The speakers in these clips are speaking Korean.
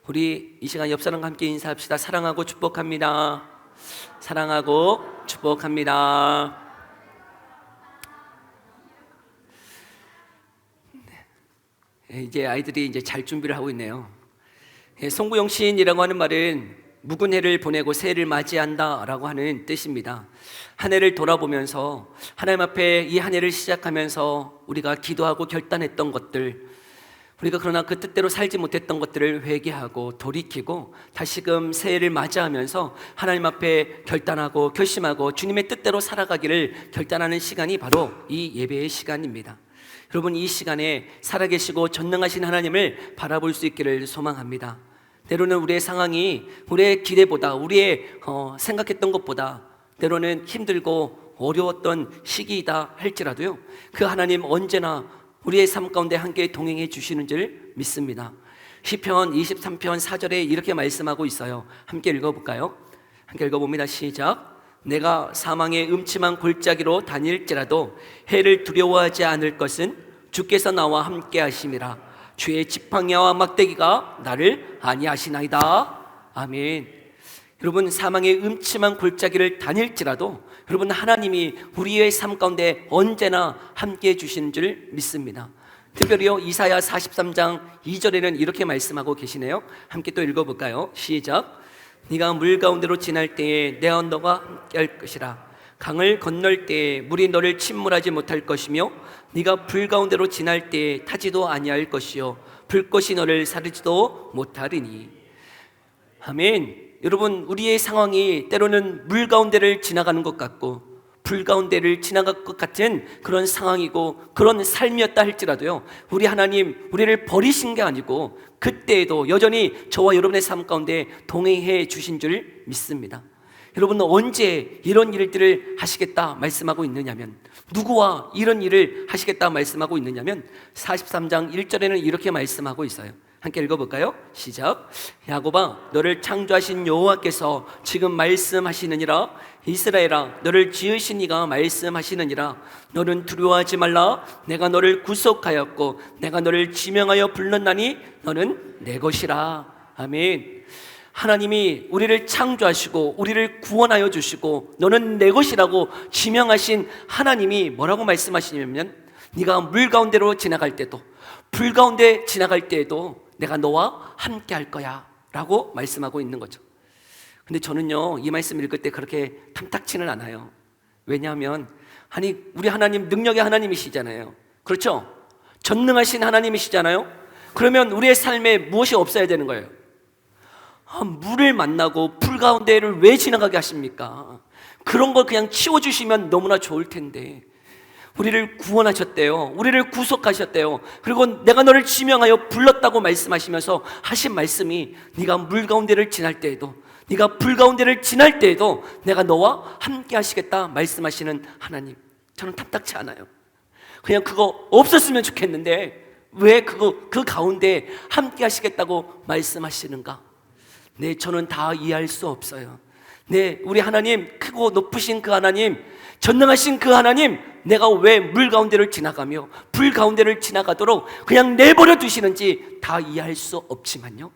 우리 이 시간 옆 사람과 함께 인사합시다. 사랑하고 축복합니다. 사랑하고 축복합니다. 이제 아이들이 이제 잘 준비를 하고 있네요. 송구영신이라고 하는 말은 묵은 해를 보내고 새해를 맞이한다라고 하는 뜻입니다. 한 해를 돌아보면서 하나님 앞에 이 한 해를 시작하면서 우리가 기도하고 결단했던 것들, 우리가 그러나 그 뜻대로 살지 못했던 것들을 회개하고 돌이키고 다시금 새해를 맞이하면서 하나님 앞에 결단하고 결심하고 주님의 뜻대로 살아가기를 결단하는 시간이 바로 이 예배의 시간입니다. 여러분, 이 시간에 살아계시고 전능하신 하나님을 바라볼 수 있기를 소망합니다. 때로는 우리의 상황이 우리의 기대보다, 우리의 생각했던 것보다 때로는 힘들고 어려웠던 시기이다 할지라도요, 그 하나님 언제나 우리의 삶 가운데 함께 동행해 주시는 줄 믿습니다. 시편 23편 4절에 이렇게 말씀하고 있어요. 함께 읽어볼까요? 함께 읽어봅니다. 시작. 내가 사망의 음침한 골짜기로 다닐지라도 해를 두려워하지 않을 것은 주께서 나와 함께 하심이라. 주의 지팡이와 막대기가 나를 안위하시나이다. 아멘. 여러분, 사망의 음침한 골짜기를 다닐지라도 여러분, 하나님이 우리의 삶 가운데 언제나 함께해 주시는 줄 믿습니다. 특별히요, 이사야 43장 2절에는 이렇게 말씀하고 계시네요. 함께 또 읽어볼까요? 시작. 네가 물 가운데로 지날 때에 내 언덕과 함께 할 것이라. 강을 건널 때에 물이 너를 침몰하지 못할 것이며 네가 불 가운데로 지날 때에 타지도 아니할 것이요 불꽃이 너를 사르지도 못하리니. 아멘. 여러분, 우리의 상황이 때로는 물 가운데를 지나가는 것 같고 불 가운데를 지나갈 것 같은 그런 상황이고 그런 삶이었다 할지라도요, 우리 하나님 우리를 버리신 게 아니고 그때에도 여전히 저와 여러분의 삶 가운데 동행해 주신 줄 믿습니다. 여러분, 언제 이런 일들을 하시겠다 말씀하고 있느냐면, 누구와 이런 일을 하시겠다 말씀하고 있느냐면 43장 1절에는 이렇게 말씀하고 있어요. 함께 읽어볼까요? 시작. 야곱아, 너를 창조하신 여호와께서 지금 말씀하시느니라. 이스라엘아, 너를 지으신 이가 말씀하시느니라. 너는 두려워하지 말라. 내가 너를 구속하였고 내가 너를 지명하여 불렀나니 너는 내 것이라. 아멘. 하나님이 우리를 창조하시고 우리를 구원하여 주시고 너는 내 것이라고 지명하신 하나님이 뭐라고 말씀하시냐면, 네가 물 가운데로 지나갈 때도 불 가운데 지나갈 때에도 내가 너와 함께 할 거야 라고 말씀하고 있는 거죠. 근데 저는요, 이 말씀 읽을 때 그렇게 탐탁치는 않아요. 왜냐하면 우리 하나님 능력의 하나님이시잖아요. 그렇죠? 전능하신 하나님이시잖아요. 그러면 우리의 삶에 무엇이 없어야 되는 거예요? 물을 만나고 불 가운데를 왜 지나가게 하십니까? 그런 걸 그냥 치워주시면 너무나 좋을 텐데, 우리를 구원하셨대요. 우리를 구속하셨대요. 그리고 내가 너를 지명하여 불렀다고 말씀하시면서 하신 말씀이 네가 물 가운데를 지날 때에도, 네가 불 가운데를 지날 때에도 내가 너와 함께 하시겠다 말씀하시는 하나님, 저는 탐탁치 않아요. 그냥 그거 없었으면 좋겠는데 왜 그 가운데 함께 하시겠다고 말씀하시는가? 네, 저는 다 이해할 수 없어요. 네, 우리 하나님, 크고 높으신 그 하나님, 전능하신 그 하나님, 내가 왜 물 가운데를 지나가며 불 가운데를 지나가도록 그냥 내버려 두시는지 다 이해할 수 없지만요,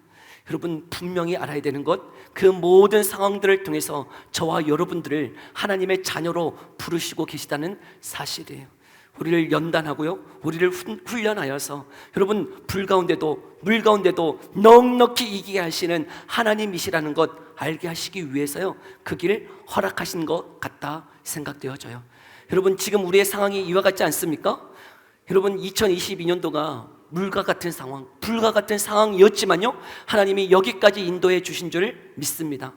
여러분 분명히 알아야 되는 것, 그 모든 상황들을 통해서 저와 여러분들을 하나님의 자녀로 부르시고 계시다는 사실이에요. 우리를 연단하고요, 우리를 훈련하여서 여러분 불 가운데도 물 가운데도 넉넉히 이기게 하시는 하나님이시라는 것 알게 하시기 위해서요, 그 길을 허락하신 것 같다 생각되어져요. 여러분, 지금 우리의 상황이 이와 같지 않습니까? 여러분, 2022년도가 물과 같은 상황, 불과 같은 상황이었지만요, 하나님이 여기까지 인도해 주신 줄 믿습니다.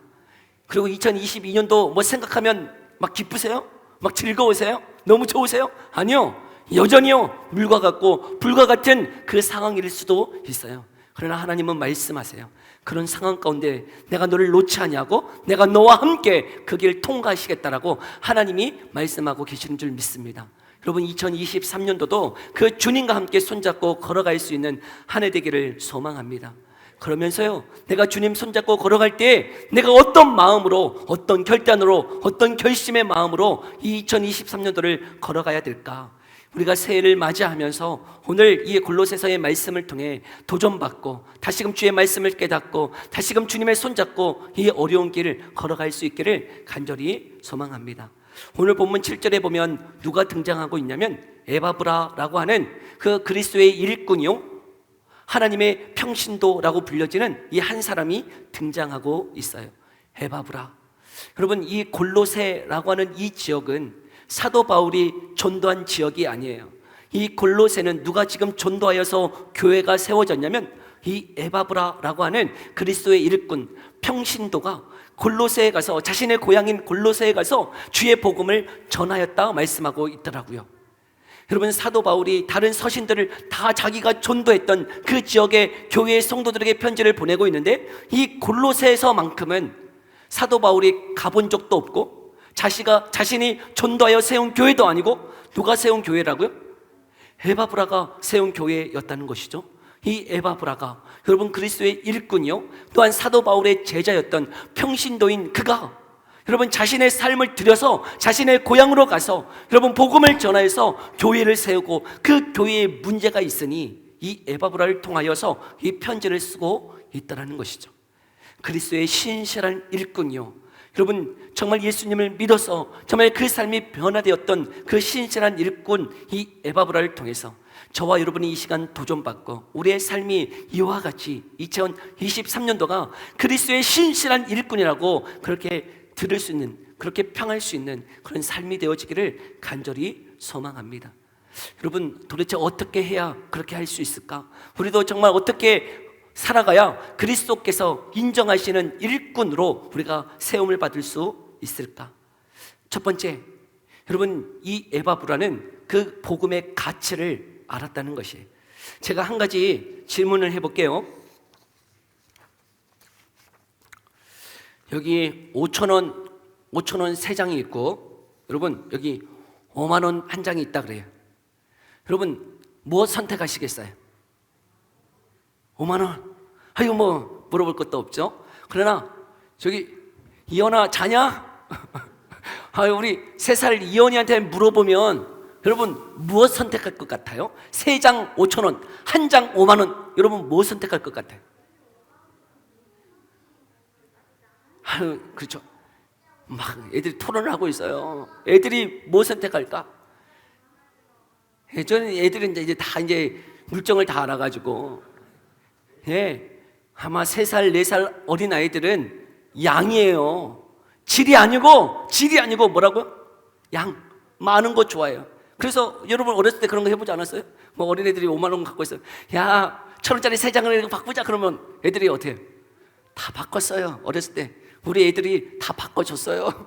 그리고 2022년도 뭐 생각하면 막 기쁘세요? 막 즐거우세요? 너무 좋으세요? 아니요, 여전히요 물과 같고 불과 같은 그 상황일 수도 있어요. 그러나 하나님은 말씀하세요. 그런 상황 가운데 내가 너를 놓지 아니하고 내가 너와 함께 그 길 통과하시겠다라고 하나님이 말씀하고 계시는 줄 믿습니다. 여러분, 2023년도도 그 주님과 함께 손잡고 걸어갈 수 있는 한 해 되기를 소망합니다. 그러면서요, 내가 주님 손잡고 걸어갈 때 내가 어떤 마음으로, 어떤 결단으로, 어떤 결심의 마음으로 이 2023년도를 걸어가야 될까? 우리가 새해를 맞이하면서 오늘 이 골로새서의 말씀을 통해 도전받고 다시금 주의 말씀을 깨닫고 다시금 주님의 손잡고 이 어려운 길을 걸어갈 수 있기를 간절히 소망합니다. 오늘 본문 7절에 보면 누가 등장하고 있냐면 에바브라라고 하는 그 그리스도의 일꾼이요, 하나님의 평신도라고 불려지는 이 한 사람이 등장하고 있어요. 에바브라. 여러분, 이 골로새라고 하는 이 지역은 사도 바울이 전도한 지역이 아니에요. 이 골로새는 누가 지금 전도하여서 교회가 세워졌냐면 이 에바브라라고 하는 그리스도의 일꾼 평신도가 골로새에 가서, 자신의 고향인 골로새에 가서 주의 복음을 전하였다 말씀하고 있더라고요. 여러분, 사도 바울이 다른 서신들을 다 자기가 전도했던 그 지역의 교회의 성도들에게 편지를 보내고 있는데 이 골로새에서만큼은 사도 바울이 가본 적도 없고 자신이 전도하여 세운 교회도 아니고, 누가 세운 교회라고요? 에바브라가 세운 교회였다는 것이죠. 이 에바브라가 여러분 그리스도의 일꾼이요, 또한 사도 바울의 제자였던 평신도인 그가 여러분 자신의 삶을 들여서 자신의 고향으로 가서 여러분 복음을 전하여서 교회를 세우고 그 교회에 문제가 있으니 이 에바브라를 통하여서 이 편지를 쓰고 있다는 것이죠. 그리스도의 신실한 일꾼이요, 여러분 정말 예수님을 믿어서 정말 그 삶이 변화되었던 그 신실한 일꾼 이 에바브라를 통해서 저와 여러분이 이 시간 도전받고 우리의 삶이 이와 같이 2023년도가 그리스도의 신실한 일꾼이라고 그렇게 들을 수 있는, 그렇게 평할 수 있는 그런 삶이 되어지기를 간절히 소망합니다. 여러분, 도대체 어떻게 해야 그렇게 할 수 있을까? 우리도 정말 어떻게 살아가야 그리스도께서 인정하시는 일꾼으로 우리가 세움을 받을 수 있을까? 첫 번째, 여러분 이 에바브라는 그 복음의 가치를 알았다는 것이에요. 제가 한 가지 질문을 해볼게요. 여기 5,000원 세 장이 있고 여러분 여기 5만 원 한 장이 있다 그래요. 여러분 무엇 선택하시겠어요? 5만 원. 아이고 뭐 물어볼 것도 없죠. 그러나 저기 이현아 자냐? 아유 우리 3살 이현이한테 물어보면 여러분 무엇 선택할 것 같아요? 3장 5,000원, 한 장 5만 원. 여러분 무엇 선택할 것 같아요? 아유 그렇죠. 막 애들이 토론을 하고 있어요. 애들이 뭐 선택할까? 저는 애들은 이제 다 이제 물정을 다 알아가지고, 아마 3살, 4살 어린 아이들은 양이에요. 질이 아니고 뭐라고요? 양. 많은 거 좋아해요. 그래서 여러분 어렸을 때 그런 거 해보지 않았어요? 뭐 어린애들이 5만 원 갖고 있어요. 야, 1,000원짜리 3장을 바꾸자 그러면 애들이 어떻게 해요? 다 바꿨어요. 어렸을 때 우리 애들이 다 바꿔줬어요.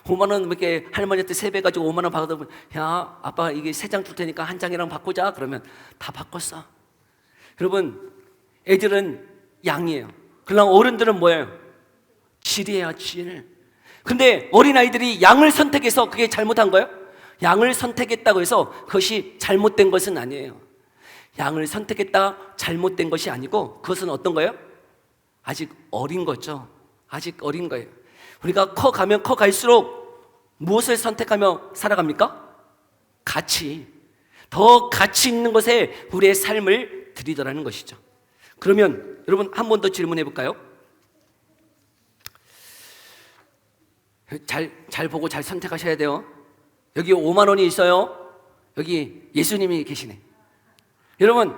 5만 원 이렇게 할머니한테 세배 가지고 5만 원 받아보면, 야 아빠 이게 3장 줄 테니까 한 장이랑 바꾸자 그러면 다 바꿨어. 여러분 애들은 양이에요. 그러나 어른들은 뭐예요? 질이에요, 질. 근데 어린아이들이 양을 선택해서 그게 잘못한 거예요? 양을 선택했다고 해서 그것이 잘못된 것은 아니에요. 양을 선택했다 잘못된 것이 아니고 그것은 어떤 거예요? 아직 어린 거죠. 아직 어린 거예요. 우리가 커가면 커갈수록 무엇을 선택하며 살아갑니까? 가치. 더 가치 있는 것에 우리의 삶을 드리더라는 것이죠. 그러면 여러분 한 번 더 질문해 볼까요? 잘 보고 잘 선택하셔야 돼요. 여기 5만 원이 있어요. 여기 예수님이 계시네. 여러분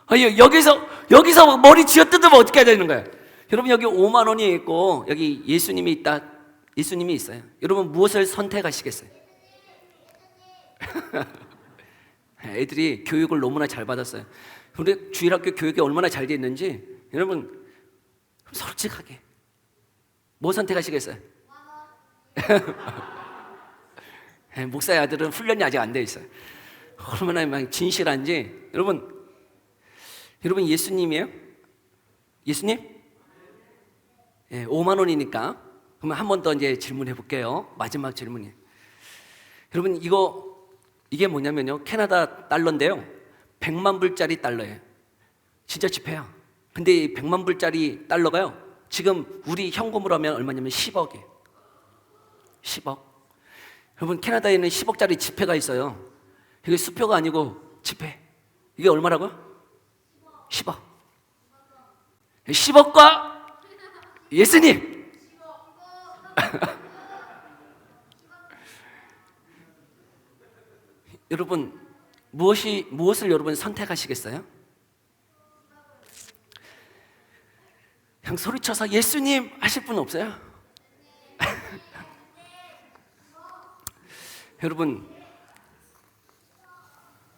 여기서 머리 쥐어뜯으면 어떻게 해야 되는 거예요? 여러분 여기 5만 원이 있고 여기 예수님이 있다. 예수님이 있어요. 여러분 무엇을 선택하시겠어요? 애들이 교육을 너무나 잘 받았어요. 우리 주일학교 교육이 얼마나 잘 돼 있는지 여러분 솔직하게 뭐 선택하시겠어요? 목사의 아들은 훈련이 아직 안 돼 있어요. 얼마나 막 진실한지. 여러분 예수님이에요? 예수님? 5만 원이니까 그러면 한 번 더 이제 질문해 볼게요. 마지막 질문이에요. 여러분 이게 뭐냐면요, 캐나다 달러인데요, 100만 불짜리 달러예요. 진짜 지폐야. 근데 이 100만 불짜리 달러가요 지금 우리 현금으로 하면 얼마냐면 10억이에요. 10억. 여러분 캐나다에는 10억짜리 지폐가 있어요. 이게 수표가 아니고 지폐. 이게 얼마라고요? 10억. 10억과 예수님. 여러분, 무엇을 여러분 선택하시겠어요? 그냥 소리쳐서 예수님 하실 분 없어요? 여러분,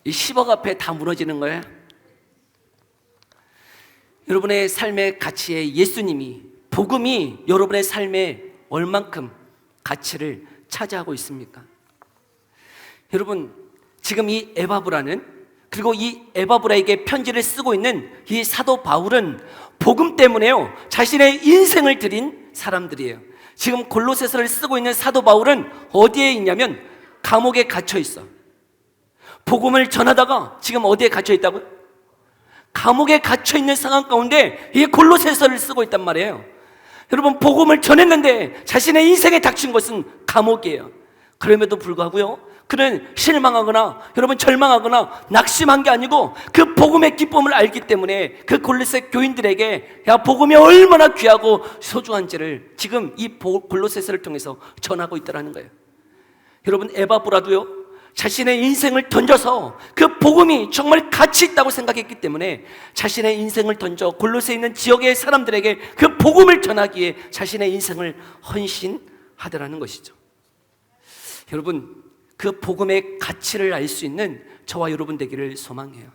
이 10억 앞에 다 무너지는 거예요. 여러분의 삶의 가치에 예수님이, 복음이 여러분의 삶에 얼만큼 가치를 차지하고 있습니까? 여러분, 지금 이 에바브라는, 그리고 이 에바브라에게 편지를 쓰고 있는 이 사도 바울은 복음 때문에요, 자신의 인생을 드린 사람들이에요. 지금 골로새서를 쓰고 있는 사도 바울은 어디에 있냐면 감옥에 갇혀 있어. 복음을 전하다가 지금 어디에 갇혀 있다고요? 감옥에 갇혀 있는 상황 가운데 이 골로새서를 쓰고 있단 말이에요. 여러분, 복음을 전했는데 자신의 인생에 닥친 것은 감옥이에요. 그럼에도 불구하고요, 그는 실망하거나 여러분 절망하거나 낙심한 게 아니고 그 복음의 기쁨을 알기 때문에 그 골로새 교인들에게 야, 복음이 얼마나 귀하고 소중한지를 지금 이 골로새서를 통해서 전하고 있다는 거예요. 여러분, 에바브라도요, 자신의 인생을 던져서 그 복음이 정말 가치 있다고 생각했기 때문에 자신의 인생을 던져 골로새에 있는 지역의 사람들에게 그 복음을 전하기에 자신의 인생을 헌신하더라는 것이죠. 여러분, 그 복음의 가치를 알 수 있는 저와 여러분 되기를 소망해요.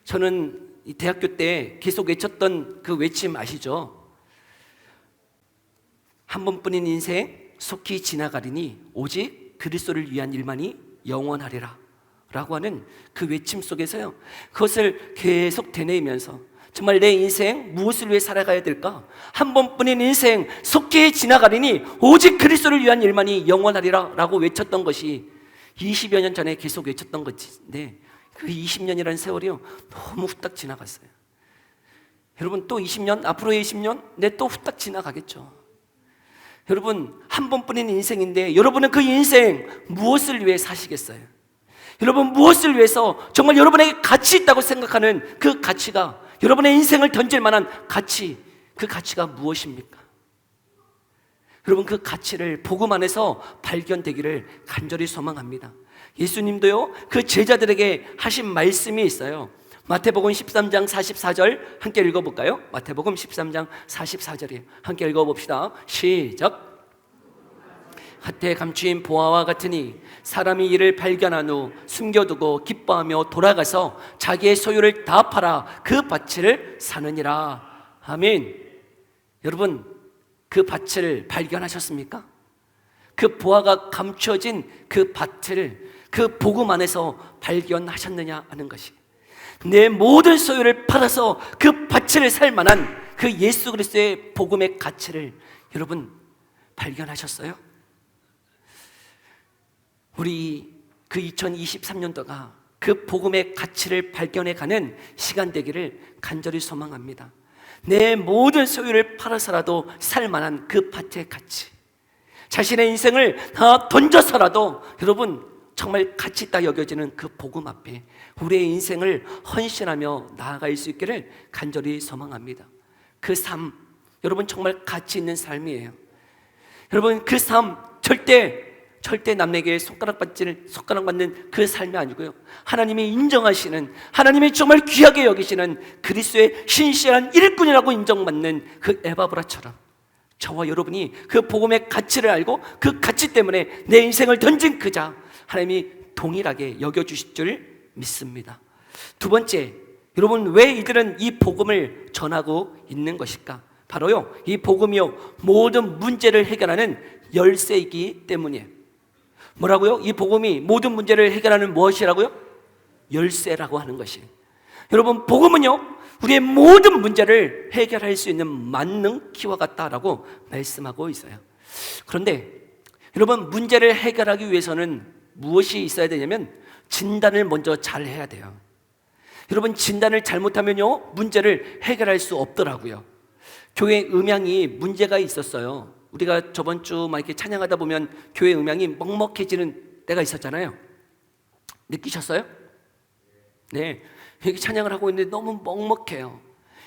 저는 이 대학교 때 계속 외쳤던 그 외침 아시죠? 한 번뿐인 인생 속히 지나가리니 오직 그리스도를 위한 일만이 영원하리라 라고 하는 그 외침 속에서요, 그것을 계속 되뇌이면서 정말 내 인생 무엇을 위해 살아가야 될까? 한 번뿐인 인생 속히 지나가리니 오직 그리스도를 위한 일만이 영원하리라 라고 외쳤던 것이 20여 년 전에 계속 외쳤던 것인데, 그 20년이라는 세월이요, 너무 후딱 지나갔어요. 여러분, 또 20년, 앞으로의 20년, 또 후딱 지나가겠죠. 여러분, 한 번뿐인 인생인데 여러분은 그 인생 무엇을 위해 사시겠어요? 여러분, 무엇을 위해서 정말 여러분에게 가치 있다고 생각하는 그 가치가, 여러분의 인생을 던질 만한 가치, 그 가치가 무엇입니까? 여러분, 그 가치를 복음 안에서 발견되기를 간절히 소망합니다. 예수님도요, 그 제자들에게 하신 말씀이 있어요. 마태복음 13장 44절 함께 읽어볼까요? 마태복음 13장 44절이에요. 함께 읽어봅시다. 시작. 밭에 감추인 보화와 같으니 사람이 이를 발견한 후 숨겨두고 기뻐하며 돌아가서 자기의 소유를 다 팔아 그 밭을 사느니라. 아멘. 여러분, 그 밭을 발견하셨습니까? 그 보화가 감춰진 그 밭을 그 복음 안에서 발견하셨느냐 하는 것이, 내 모든 소유를 팔아서 그 밭을 살 만한 그 예수 그리스도의 복음의 가치를 여러분 발견하셨어요? 우리 그 2023년도가 그 복음의 가치를 발견해가는 시간 되기를 간절히 소망합니다. 내 모든 소유를 팔아서라도 살 만한 그 밭의 가치, 자신의 인생을 다 던져서라도 여러분 정말 가치 있다 여겨지는 그 복음 앞에 우리의 인생을 헌신하며 나아갈 수 있기를 간절히 소망합니다. 그 삶, 여러분 정말 가치 있는 삶이에요. 여러분, 그 삶 절대 남에게 손가락 받는 그 삶이 아니고요, 하나님이 인정하시는, 하나님이 정말 귀하게 여기시는 그리스도의 신실한 일꾼이라고 인정받는 그 에바브라처럼 저와 여러분이 그 복음의 가치를 알고 그 가치 때문에 내 인생을 던진 그자 하나님이 동일하게 여겨주실 줄 믿습니다. 두 번째, 여러분 왜 이들은 이 복음을 전하고 있는 것일까? 바로요, 이 복음이요 모든 문제를 해결하는 열쇠이기 때문이에요. 뭐라고요? 이 복음이 모든 문제를 해결하는 무엇이라고요? 열쇠라고 하는 것이. 여러분, 복음은요 우리의 모든 문제를 해결할 수 있는 만능 키와 같다라고 말씀하고 있어요. 그런데 여러분, 문제를 해결하기 위해서는 무엇이 있어야 되냐면 진단을 먼저 잘 해야 돼요. 여러분, 진단을 잘못하면요 문제를 해결할 수 없더라고요. 교회 음향이 문제가 있었어요. 우리가 저번 주 막 이렇게 찬양하다 보면 교회 음향이 먹먹해지는 때가 있었잖아요. 느끼셨어요? 네, 여기 찬양을 하고 있는데 너무 먹먹해요.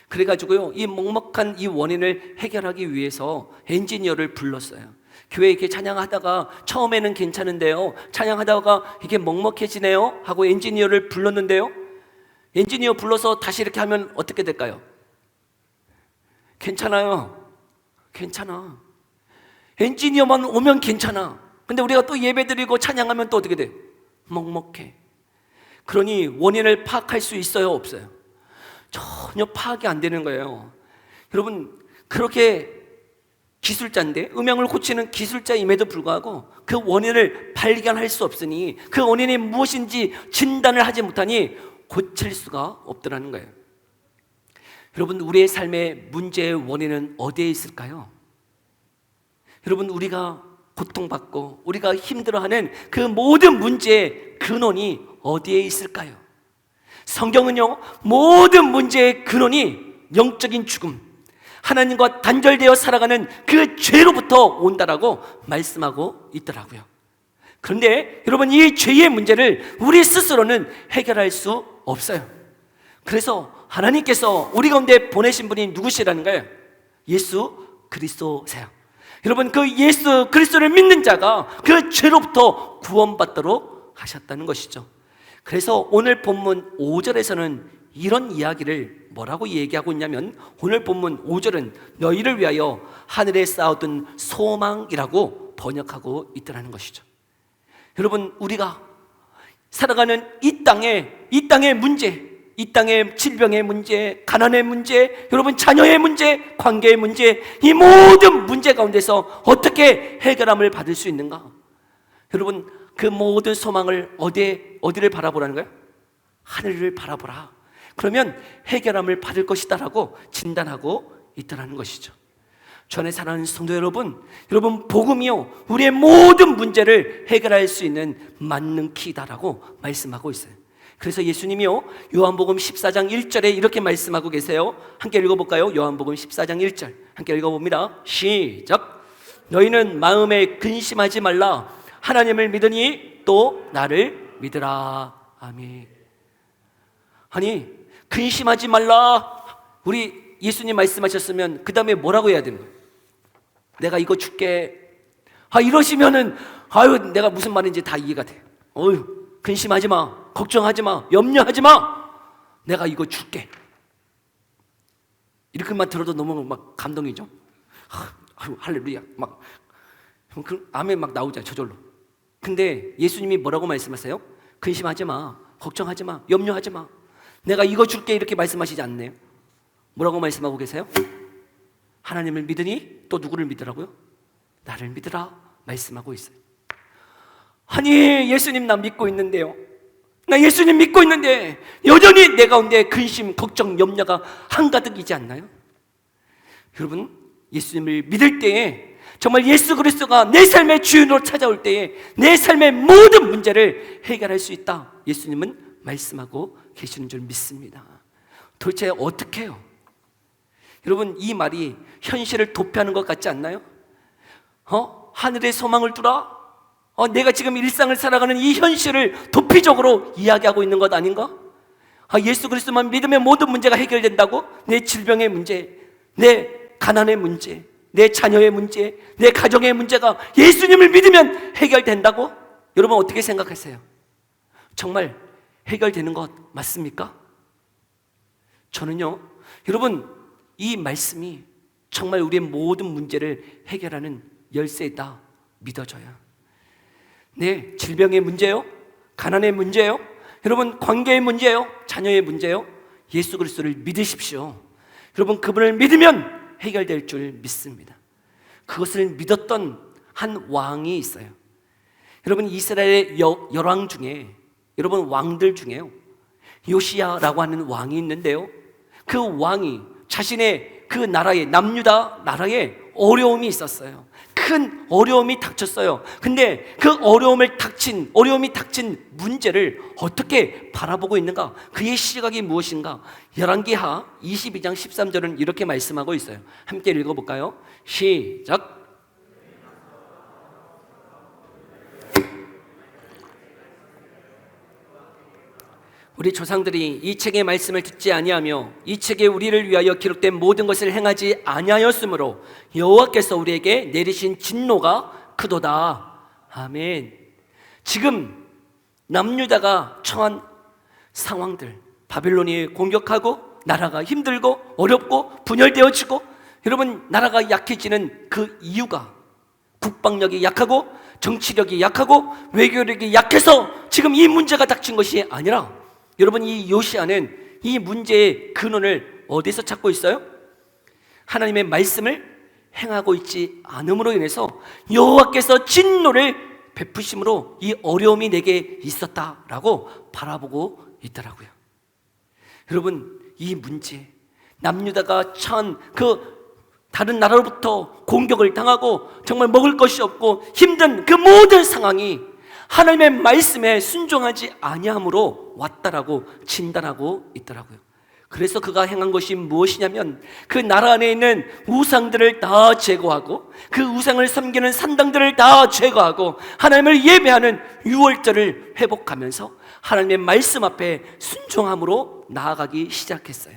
그래가지고요, 이 먹먹한 이 원인을 해결하기 위해서 엔지니어를 불렀어요. 교회에 이렇게 찬양하다가 처음에는 괜찮은데요, 찬양하다가 이게 먹먹해지네요 하고 엔지니어를 불렀는데요, 엔지니어 불러서 다시 이렇게 하면 어떻게 될까요? 괜찮아요. 괜찮아. 엔지니어만 오면 괜찮아. 근데 우리가 또 예배드리고 찬양하면 또 어떻게 돼? 먹먹해. 그러니 원인을 파악할 수 있어요, 없어요? 전혀 파악이 안 되는 거예요. 여러분, 그렇게 기술자인데, 음향을 고치는 기술자임에도 불구하고 그 원인을 발견할 수 없으니, 그 원인이 무엇인지 진단을 하지 못하니 고칠 수가 없더라는 거예요. 여러분, 우리의 삶의 문제의 원인은 어디에 있을까요? 여러분, 우리가 고통받고 우리가 힘들어하는 그 모든 문제의 근원이 어디에 있을까요? 성경은요, 모든 문제의 근원이 영적인 죽음, 하나님과 단절되어 살아가는 그 죄로부터 온다라고 말씀하고 있더라고요. 그런데 여러분, 이 죄의 문제를 우리 스스로는 해결할 수 없어요. 그래서 하나님께서 우리 가운데 보내신 분이 누구시라는 거예요? 예수 그리스도세요. 여러분, 그 예수 그리스도를 믿는 자가 그 죄로부터 구원받도록 하셨다는 것이죠. 그래서 오늘 본문 5절에서는 이런 이야기를 뭐라고 얘기하고 있냐면, 오늘 본문 5절은 너희를 위하여 하늘에 쌓아둔 소망이라고 번역하고 있더라는 것이죠. 여러분, 우리가 살아가는 이 땅의 문제, 이 땅의 질병의 문제, 가난의 문제, 여러분 자녀의 문제, 관계의 문제, 이 모든 문제 가운데서 어떻게 해결함을 받을 수 있는가? 여러분, 그 모든 소망을 어디를 바라보라는 거예요? 하늘을 바라보라. 그러면 해결함을 받을 것이다라고 진단하고 있다는 것이죠. 전에 사랑하는 성도 여러분, 복음이요, 우리의 모든 문제를 해결할 수 있는 만능 키다라고 말씀하고 있어요. 그래서 예수님이요, 요한복음 14장 1절에 이렇게 말씀하고 계세요. 함께 읽어볼까요? 요한복음 14장 1절 함께 읽어봅니다. 시작. 너희는 마음에 근심하지 말라. 하나님을 믿으니 또 나를 믿으라. 아멘. 아니, 근심하지 말라, 우리 예수님 말씀하셨으면 그 다음에 뭐라고 해야 되는 거예요? 내가 이거 줄게. 이러시면은 내가 무슨 말인지 다 이해가 돼. 근심하지 마, 걱정하지 마, 염려하지 마, 내가 이거 줄게. 이렇게만 들어도 너무 막 감동이죠. 할렐루야, 막 아멘 막 나오잖아요, 저절로. 근데 예수님이 뭐라고 말씀하세요? 근심하지 마, 걱정하지 마, 염려하지 마, 내가 이거 줄게, 이렇게 말씀하시지 않네요. 뭐라고 말씀하고 계세요? 하나님을 믿으니 또 누구를 믿으라고요? 나를 믿으라 말씀하고 있어요. 아니, 예수님 나 믿고 있는데요, 나 예수님 믿고 있는데 여전히 내 가운데 근심, 걱정, 염려가 한가득이지 않나요? 여러분, 예수님을 믿을 때에, 정말 예수 그리스도가 내 삶의 주인으로 찾아올 때에 내 삶의 모든 문제를 해결할 수 있다, 예수님은 말씀하고 계시는 줄 믿습니다. 도대체 어떻게 해요? 여러분, 이 말이 현실을 도피하는 것 같지 않나요? 하늘에 소망을 두라? 내가 지금 일상을 살아가는 이 현실을 도피적으로 이야기하고 있는 것 아닌가? 예수 그리스도만 믿으면 모든 문제가 해결된다고? 내 질병의 문제, 내 가난의 문제, 내 자녀의 문제, 내 가정의 문제가 예수님을 믿으면 해결된다고? 여러분, 어떻게 생각하세요? 정말 해결되는 것 맞습니까? 저는요, 여러분, 이 말씀이 정말 우리의 모든 문제를 해결하는 열쇠다 믿어져요. 네, 질병의 문제요, 가난의 문제요, 여러분 관계의 문제요, 자녀의 문제요, 예수 그리스도를 믿으십시오. 여러분, 그분을 믿으면 해결될 줄 믿습니다. 그것을 믿었던 한 왕이 있어요. 여러분, 이스라엘의 열왕 중에, 여러분 왕들 중에요, 요시야라고 하는 왕이 있는데요, 그 왕이 자신의 그 나라에, 남유다 나라에 어려움이 있었어요. 큰 어려움이 닥쳤어요. 근데 그 어려움이 닥친 문제를 어떻게 바라보고 있는가? 그의 시각이 무엇인가? 열왕기하 22장 13절은 이렇게 말씀하고 있어요. 함께 읽어볼까요? 시작. 우리 조상들이 이 책의 말씀을 듣지 아니하며 이 책에 우리를 위하여 기록된 모든 것을 행하지 아니하였으므로 여호와께서 우리에게 내리신 진노가 크도다. 아멘. 지금 남유다가 처한 상황들, 바벨론이 공격하고 나라가 힘들고 어렵고 분열되어지고, 여러분 나라가 약해지는 그 이유가 국방력이 약하고 정치력이 약하고 외교력이 약해서 지금 이 문제가 닥친 것이 아니라, 여러분 이 요시아는 이 문제의 근원을 어디서 찾고 있어요? 하나님의 말씀을 행하고 있지 않음으로 인해서 여호와께서 진노를 베푸심으로 이 어려움이 내게 있었다라고 바라보고 있더라고요. 여러분 이 문제, 남유다가 처한 그 다른 나라로부터 공격을 당하고 정말 먹을 것이 없고 힘든 그 모든 상황이 하나님의 말씀에 순종하지 아니함으로 왔다라고 진단하고 있더라고요. 그래서 그가 행한 것이 무엇이냐면 그 나라 안에 있는 우상들을 다 제거하고 그 우상을 섬기는 산당들을 다 제거하고 하나님을 예배하는 유월절을 회복하면서 하나님의 말씀 앞에 순종함으로 나아가기 시작했어요.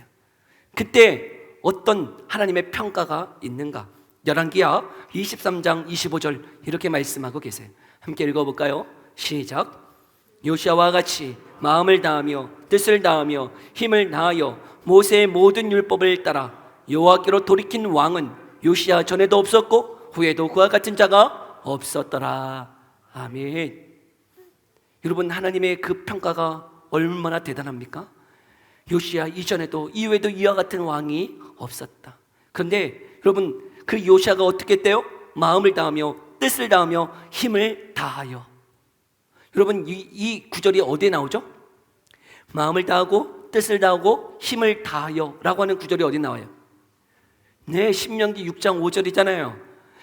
그때 어떤 하나님의 평가가 있는가? 열왕기하 23장 25절 이렇게 말씀하고 계세요. 함께 읽어볼까요? 시작. 요시아와 같이 마음을 다하며 뜻을 다하며 힘을 다하여 모세의 모든 율법을 따라 여호와께로 돌이킨 왕은 요시아 전에도 없었고 후에도 그와 같은 자가 없었더라. 아멘. 여러분 하나님의 그 평가가 얼마나 대단합니까? 요시아 이전에도 이후에도 이와 같은 왕이 없었다. 그런데 여러분 그 요시아가 어떻게 했대요? 마음을 다하며 뜻을 다하며 힘을 다하여. 여러분 이 구절이 어디에 나오죠? 마음을 다하고 뜻을 다하고 힘을 다하여 라고 하는 구절이 어디 나와요? 네, 신명기 6장 5절이잖아요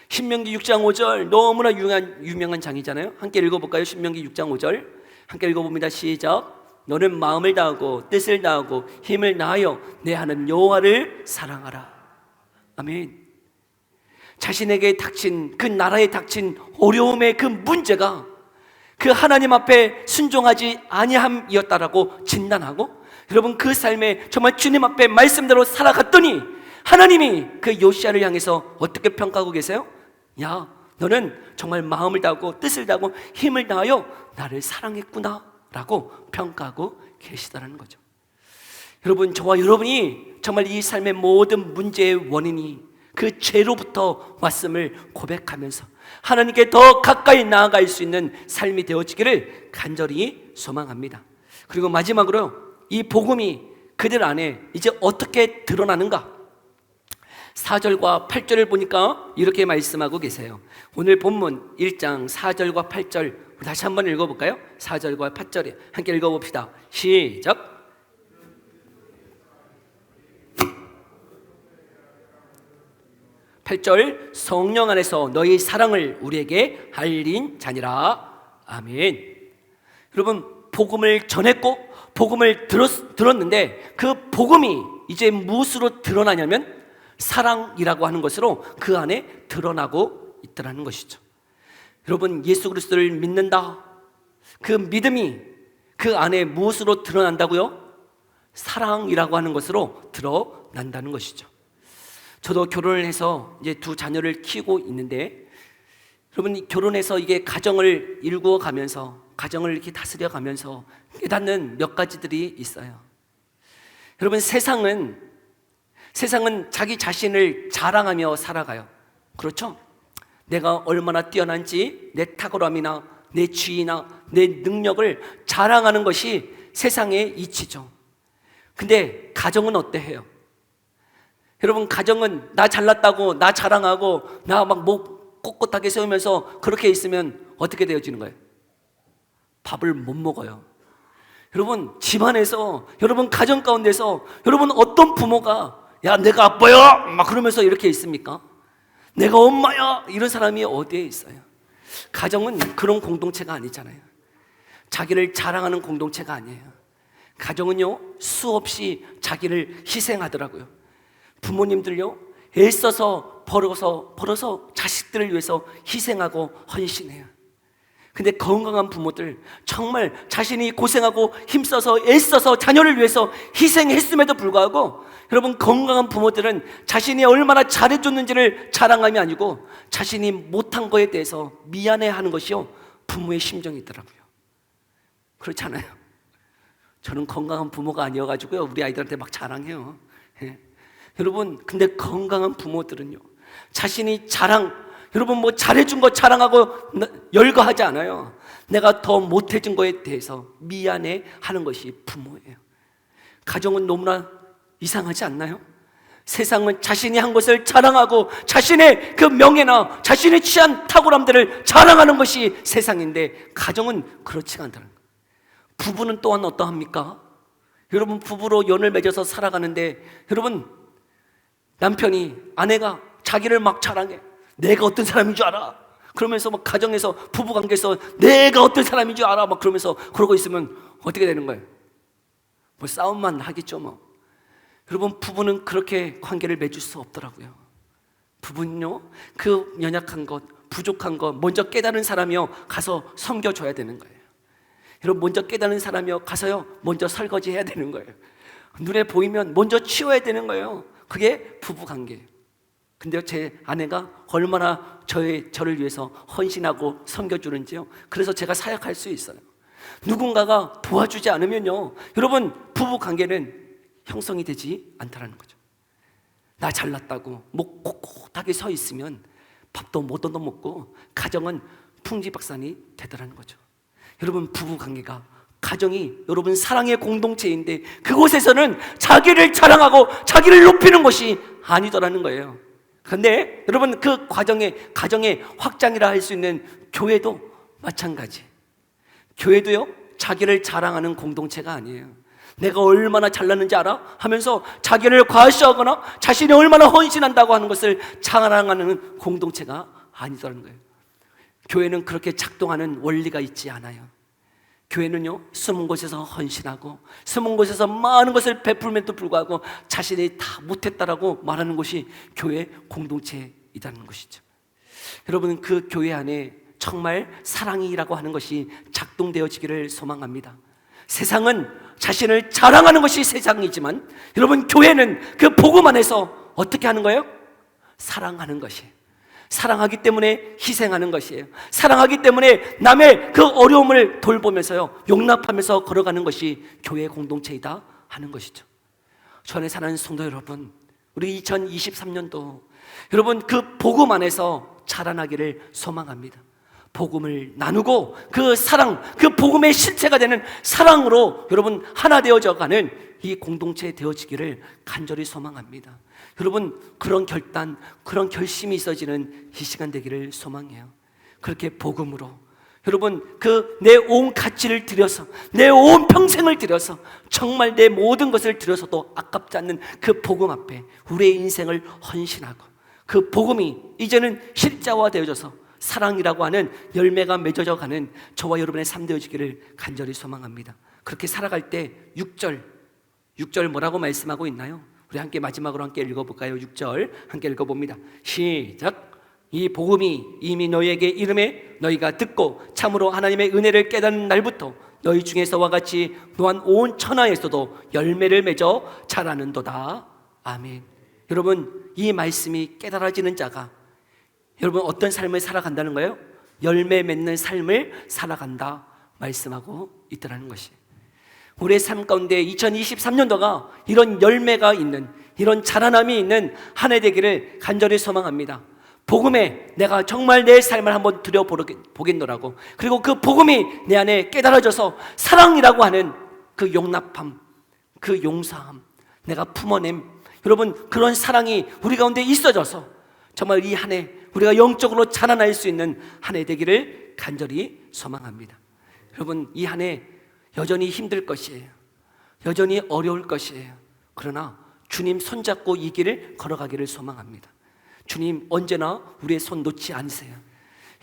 신명기 6장 5절 너무나 유명한 장이잖아요. 함께 읽어볼까요? 신명기 6장 5절 함께 읽어봅니다. 시작. 너는 마음을 다하고 뜻을 다하고 힘을 다하여 내 하나님 여호와를 사랑하라. 아멘. 자신에게 닥친 그 나라에 닥친 어려움의 그 문제가 그 하나님 앞에 순종하지 아니함이었다라고 진단하고, 여러분 그 삶에 정말 주님 앞에 말씀대로 살아갔더니 하나님이 그 요시아를 향해서 어떻게 평가하고 계세요? 야, 너는 정말 마음을 다하고 뜻을 다하고 힘을 다하여 나를 사랑했구나 라고 평가하고 계시다는 거죠. 여러분 저와 여러분이 정말 이 삶의 모든 문제의 원인이 그 죄로부터 왔음을 고백하면서 하나님께 더 가까이 나아갈 수 있는 삶이 되어지기를 간절히 소망합니다. 그리고 마지막으로 이 복음이 그들 안에 이제 어떻게 드러나는가? 4절과 8절을 보니까 이렇게 말씀하고 계세요. 오늘 본문 1장 4절과 8절 다시 한번 읽어볼까요? 4절과 8절에 함께 읽어봅시다. 시작. 8절 성령 안에서 너희 사랑을 우리에게 알린 자니라. 아멘. 여러분 복음을 전했고 복음을 들었는데 그 복음이 이제 무엇으로 드러나냐면 사랑이라고 하는 것으로 그 안에 드러나고 있다는 것이죠. 여러분 예수 그리스도를 믿는다, 그 믿음이 그 안에 무엇으로 드러난다고요? 사랑이라고 하는 것으로 드러난다는 것이죠. 저도 결혼을 해서 이제 두 자녀를 키우고 있는데, 여러분 결혼해서 이게 가정을 일구어 가면서 가정을 이렇게 다스려 가면서 깨닫는 몇 가지들이 있어요. 여러분 세상은 자기 자신을 자랑하며 살아가요. 그렇죠? 내가 얼마나 뛰어난지 내 탁월함이나 내 지위나 내 능력을 자랑하는 것이 세상의 이치죠. 근데 가정은 어때해요? 여러분 가정은 나 잘났다고 나 자랑하고 나 막 목 꼿꼿하게 세우면서 그렇게 있으면 어떻게 되어지는 거예요? 밥을 못 먹어요. 여러분 집안에서, 여러분 가정 가운데서 여러분 어떤 부모가 야 내가 아빠야 막 그러면서 이렇게 있습니까? 내가 엄마야 이런 사람이 어디에 있어요? 가정은 그런 공동체가 아니잖아요. 자기를 자랑하는 공동체가 아니에요. 가정은요 수없이 자기를 희생하더라고요. 부모님들요 애써서 벌어서 자식들을 위해서 희생하고 헌신해요. 근데 건강한 부모들, 정말 자신이 고생하고 힘써서 애써서 자녀를 위해서 희생했음에도 불구하고, 여러분, 건강한 부모들은 자신이 얼마나 잘해줬는지를 자랑함이 아니고 자신이 못한 거에 대해서 미안해하는 것이요 부모의 심정이더라고요. 그렇잖아요. 저는 건강한 부모가 아니어가지고요 우리 아이들한테 막 자랑해요. 예. 여러분, 근데 건강한 부모들은요 자신이 여러분 뭐 잘해준 거 자랑하고 열거하지 않아요. 내가 더 못해준 거에 대해서 미안해하는 것이 부모예요. 가정은 너무나 이상하지 않나요? 세상은 자신이 한 것을 자랑하고 자신의 그 명예나 자신이 취한 탁월함들을 자랑하는 것이 세상인데, 가정은 그렇지가 않다는 거예요. 부부는 또한 어떠합니까? 여러분, 부부로 연을 맺어서 살아가는데, 여러분, 남편이, 아내가 자기를 막 자랑해. 내가 어떤 사람인 줄 알아? 그러면서 막 가정에서, 부부관계에서 내가 어떤 사람인 줄 알아? 막 그러면서 그러고 있으면 어떻게 되는 거예요? 뭐 싸움만 하겠죠 뭐. 여러분, 부부는 그렇게 관계를 맺을 수 없더라고요. 부부는요 그 연약한 것, 부족한 것 먼저 깨달은 사람이요 가서 섬겨줘야 되는 거예요. 여러분, 먼저 깨달은 사람이요 가서요 먼저 설거지 해야 되는 거예요. 눈에 보이면 먼저 치워야 되는 거예요. 그게 부부관계예요. 근데 제 아내가 얼마나 저를 위해서 헌신하고 섬겨주는지요, 그래서 제가 사역할 수 있어요. 누군가가 도와주지 않으면요 여러분, 부부관계는 형성이 되지 않다라는 거죠. 나 잘났다고 목 꼿꼿하게 서 있으면 밥도 못 얻어먹고 가정은 풍지박산이 되더라는 거죠. 여러분, 부부관계가, 가정이 여러분 사랑의 공동체인데 그곳에서는 자기를 자랑하고 자기를 높이는 것이 아니더라는 거예요. 그런데 여러분, 그 가정의 확장이라 할 수 있는 교회도 마찬가지. 교회도요 자기를 자랑하는 공동체가 아니에요. 내가 얼마나 잘났는지 알아? 하면서 자기를 과시하거나 자신이 얼마나 헌신한다고 하는 것을 자랑하는 공동체가 아니더라는 거예요. 교회는 그렇게 작동하는 원리가 있지 않아요. 교회는요 숨은 곳에서 헌신하고 숨은 곳에서 많은 것을 베풀면도 불구하고 자신이 다 못했다라고 말하는 것이 교회 공동체이라는 것이죠. 여러분, 그 교회 안에 정말 사랑이라고 하는 것이 작동되어지기를 소망합니다. 세상은 자신을 자랑하는 것이 세상이지만, 여러분, 교회는 그 복음 안에서 어떻게 하는 거예요? 사랑하는 것이에요. 사랑하기 때문에 희생하는 것이에요. 사랑하기 때문에 남의 그 어려움을 돌보면서요 용납하면서 걸어가는 것이 교회 공동체이다 하는 것이죠. 주 안에 사는 성도 여러분, 우리 2023년도 여러분 그 복음 안에서 자라나기를 소망합니다. 복음을 나누고 그 사랑, 그 복음의 실체가 되는 사랑으로 여러분 하나 되어져 가는 이 공동체 되어지기를 간절히 소망합니다. 여러분, 그런 결단, 그런 결심이 있어지는 이 시간 되기를 소망해요. 그렇게 복음으로 여러분 그 내 온 가치를 들여서, 내 온 평생을 들여서, 정말 내 모든 것을 들여서도 아깝지 않는 그 복음 앞에 우리의 인생을 헌신하고, 그 복음이 이제는 실제화 되어져서 사랑이라고 하는 열매가 맺어져 가는 저와 여러분의 삶 되어지기를 간절히 소망합니다. 그렇게 살아갈 때 6절 뭐라고 말씀하고 있나요? 우리 함께 마지막으로 함께 읽어볼까요? 6절 함께 읽어봅니다. 시작. 이 복음이 이미 너희에게 이름에 너희가 듣고 참으로 하나님의 은혜를 깨닫는 날부터 너희 중에서와 같이 또한 온 천하에서도 열매를 맺어 자라는도다. 아멘. 여러분, 이 말씀이 깨달아지는 자가 여러분 어떤 삶을 살아간다는 거예요? 열매 맺는 삶을 살아간다 말씀하고 있더라는 것이, 우리의 삶 가운데 2023년도가 이런 열매가 있는, 이런 자라남이 있는 한 해 되기를 간절히 소망합니다. 복음에 내가 정말 내 삶을 한번 들여보겠노라고, 그리고 그 복음이 내 안에 깨달아져서 사랑이라고 하는 그 용납함, 그 용서함, 내가 품어냄, 여러분 그런 사랑이 우리 가운데 있어져서 정말 이 한 해 우리가 영적으로 자라날 수 있는 한 해 되기를 간절히 소망합니다. 여러분, 이 한 해 여전히 힘들 것이에요. 여전히 어려울 것이에요. 그러나 주님 손잡고 이 길을 걸어가기를 소망합니다. 주님 언제나 우리의 손 놓지 않으세요.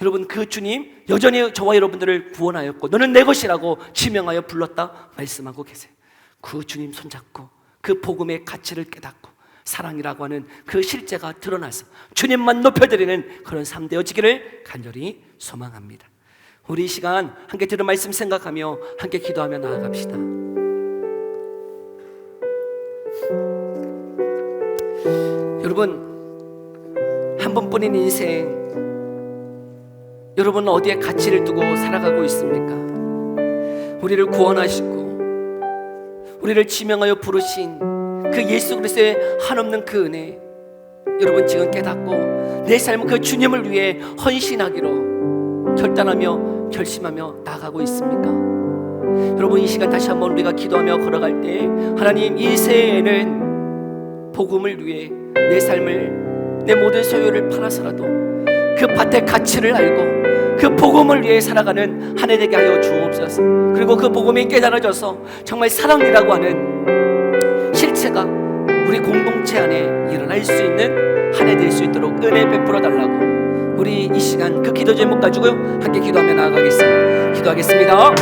여러분, 그 주님 여전히 저와 여러분들을 구원하였고 너는 내 것이라고 지명하여 불렀다 말씀하고 계세요. 그 주님 손잡고 그 복음의 가치를 깨닫고 사랑이라고 하는 그 실제가 드러나서 주님만 높여드리는 그런 삶 되어지기를 간절히 소망합니다. 우리 이 시간 함께 들은 말씀 생각하며 함께 기도하며 나아갑시다. 여러분, 한 번뿐인 인생, 여러분은 어디에 가치를 두고 살아가고 있습니까? 우리를 구원하시고 우리를 지명하여 부르신 그 예수 그리스도의 한없는 그 은혜, 여러분 지금 깨닫고 내 삶은 그 주님을 위해 헌신하기로 결단하며 결심하며 나아가고 있습니까? 여러분, 이 시간 다시 한번 우리가 기도하며 걸어갈 때, 하나님, 이 새해에는 복음을 위해 내 삶을, 내 모든 소유를 팔아서라도 그 밭의 가치를 알고 그 복음을 위해 살아가는 한 해 되게 하여 주옵소서. 그리고 그 복음이 깨달아져서 정말 사랑이라고 하는 실체가 우리 공동체 안에 일어날 수 있는 한 해 될 수 있도록 은혜 베풀어 달라고, 우리 이 시간 그 기도 제목 가지고 함께 기도하며 나아가겠습니다. 기도하겠습니다.